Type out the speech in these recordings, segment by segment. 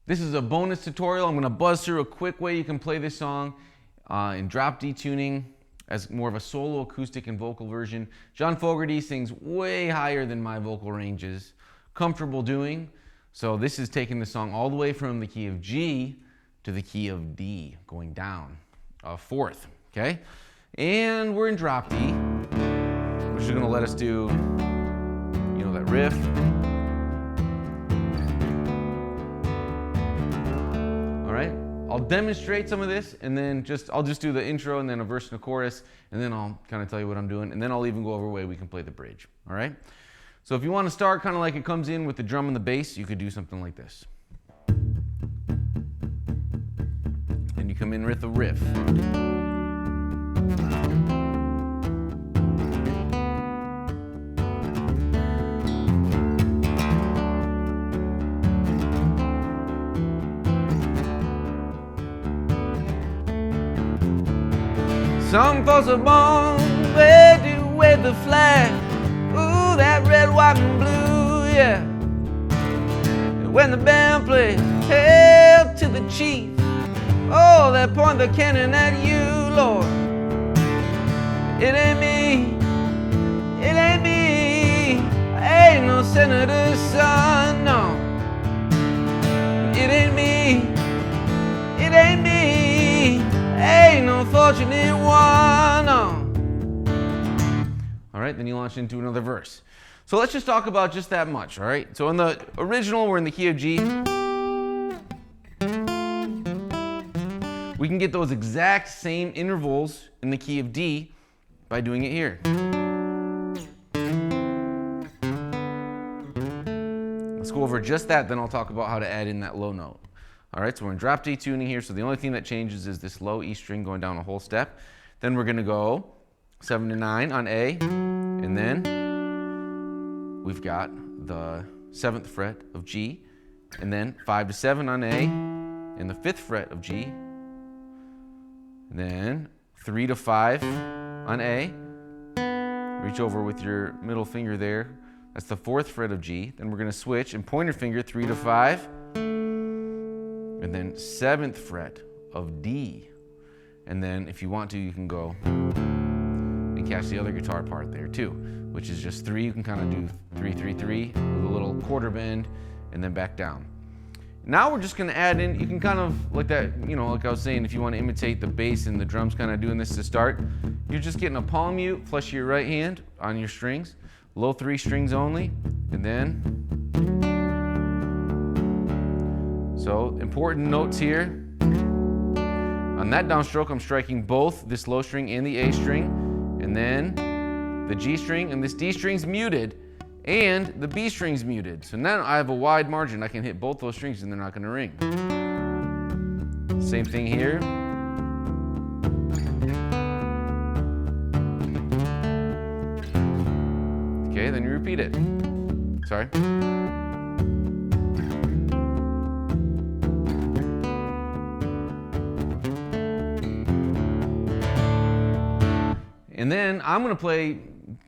This is a bonus tutorial. I'm going to buzz through a quick way you can play this song in drop D tuning as more of a solo acoustic and vocal version. John Fogerty sings way higher than my vocal range is comfortable doing. So this is taking the song all the way from the key of G to the key of D, going down a fourth, okay? And we're in drop D, which is going to let us do, you know, that riff. All right, I'll demonstrate some of this, and then I'll just do the intro and then a verse and a chorus, and then I'll kind of tell you what I'm doing, and then I'll even go over a way we can play the bridge, all right? So if you want to start kind of like it comes in with the drum and the bass, you could do something like this. And you come in with a riff. Some folks are born ready to wave the flag. Ooh, that red, white, and blue, yeah. And when the band plays hail to the chief, oh, they point the cannon at you, Lord. It ain't me, it ain't me. I ain't no senator's son, no. It ain't me, it ain't me. Ain't no fortunate one, no. All right, then you launch into another verse. So let's just talk about just that much, all right? So in the original, we're in the key of G. We can get those exact same intervals in the key of D by doing it here. Let's go over just that, then I'll talk about how to add in that low note. All right, so we're in drop D tuning here, so the only thing that changes is this low E string going down a whole step. Then we're gonna go 7 to 9 on A, and then we've got the 7th fret of G, and then 5 to 7 on A, and the 5th fret of G, and then 3 to 5 on A. Reach over with your middle finger there. That's the 4th fret of G. Then we're gonna switch and pointer finger 3 to 5. And then 7th fret of D. And then if you want to, you can go and catch the other guitar part there too, which is just 3. You can kind of do 3, 3, 3 with a little quarter bend and then back down. Now we're just gonna add in, you can kind of like that, you know, like I was saying, if you want to imitate the bass and the drums kind of doing this to start, you're just getting a palm mute, flush your right hand on your strings, low 3 strings only, and then so important notes here. On that downstroke, I'm striking both this low string and the A string, and then the G string, and this D string's muted, and the B string's muted. So now I have a wide margin. I can hit both those strings and they're not gonna ring. Same thing here. Okay, then you repeat it. Sorry. And then I'm gonna play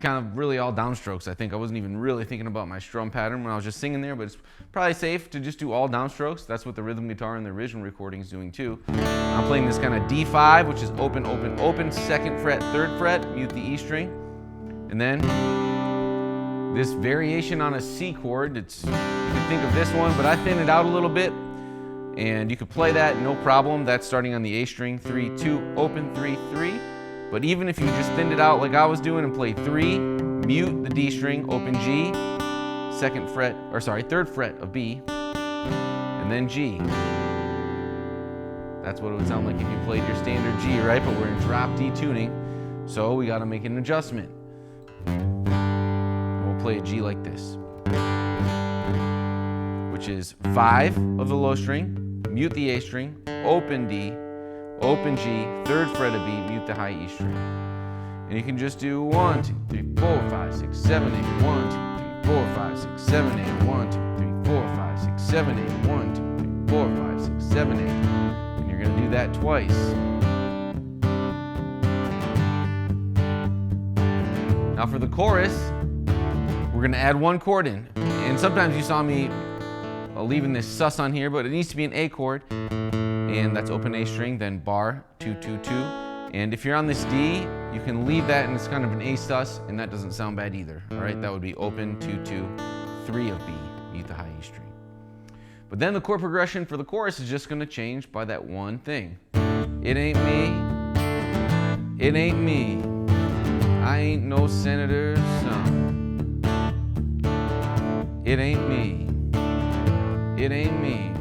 kind of really all downstrokes. I think I wasn't even really thinking about my strum pattern when I was just singing there, but it's probably safe to just do all downstrokes. That's what the rhythm guitar in the original recording is doing too. I'm playing this kind of D5, which is open, open, open, 2nd fret, 3rd fret, mute the E string. And then this variation on a C chord, you can think of this one, but I thin it out a little bit. And you could play that, no problem. That's starting on the A string, 3, 2, open, 3, 3. But even if you just thinned it out like I was doing and played 3, mute the D string, open G, 3rd fret of B, and then G. That's what it would sound like if you played your standard G, right? But we're in drop D tuning, so we gotta make an adjustment. And we'll play a G like this, which is 5 of the low string, mute the A string, open D, open G, 3rd fret of B, mute the high E string. And you can just do 1, 2, 3, 4, 5, 6, 7, 8, 1, 2, 3, 4, 5, 6, 7, 8, 1, 2, 3, 4, 5, 6, 7, 8, 1, 2, 3, 4, 5, 6, 7, 8. And you're gonna do that twice. Now for the chorus, we're gonna add one chord in. And sometimes you saw me a leaving this sus on here, but it needs to be an A chord, and that's open A string, then bar 2 2 2. And if you're on this D, you can leave that and it's kind of an A sus, and that doesn't sound bad either. All right, that would be open 2 2 3 of B, E the high E string. But then the chord progression for the chorus is just going to change by that one thing. It ain't me, it ain't me, I ain't no senator's son. It ain't me, it ain't me,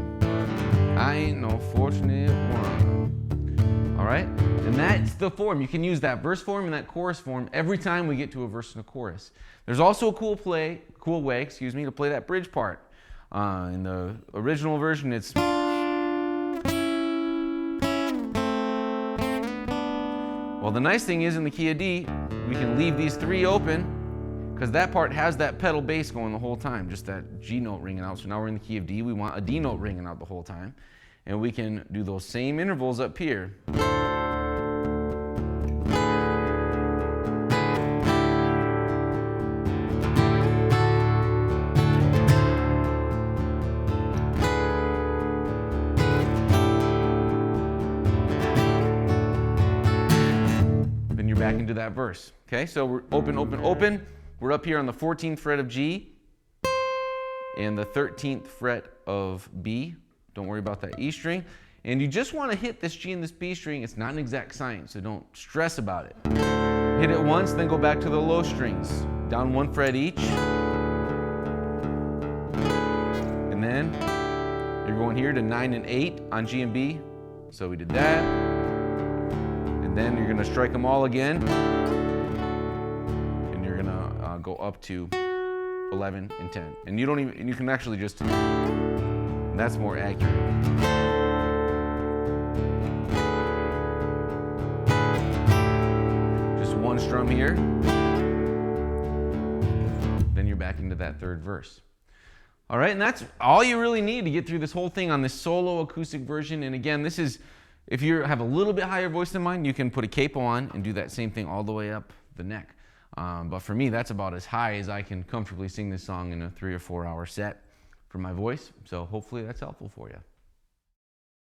I ain't no fortunate one. All right, and that's the form. You can use that verse form and that chorus form every time we get to a verse and a chorus. There's also a cool way, to play that bridge part. In the original version, it's... Well, the nice thing is in the key of D, we can leave these 3 open because that part has that pedal bass going the whole time, just that G note ringing out. So now we're in the key of D, we want a D note ringing out the whole time. And we can do those same intervals up here. Back into that verse. Okay, so we're open, open, open. We're up here on the 14th fret of G and the 13th fret of B. Don't worry about that E string. And you just want to hit this G and this B string. It's not an exact science, so don't stress about it. Hit it once, then go back to the low strings. Down 1 fret each. And then you're going here to 9 and 8 on G and B. So we did that. And then you're going to strike them all again, and you're going to go up to 11 and 10. And you don't even, and you can actually just, that's more accurate. Just one strum here, then you're back into that third verse. All right, and that's all you really need to get through this whole thing on this solo acoustic version. And again, this is, if you have a little bit higher voice than mine, you can put a capo on and do that same thing all the way up the neck. But for me, that's about as high as I can comfortably sing this song in a 3 or 4 hour set for my voice. So hopefully that's helpful for you.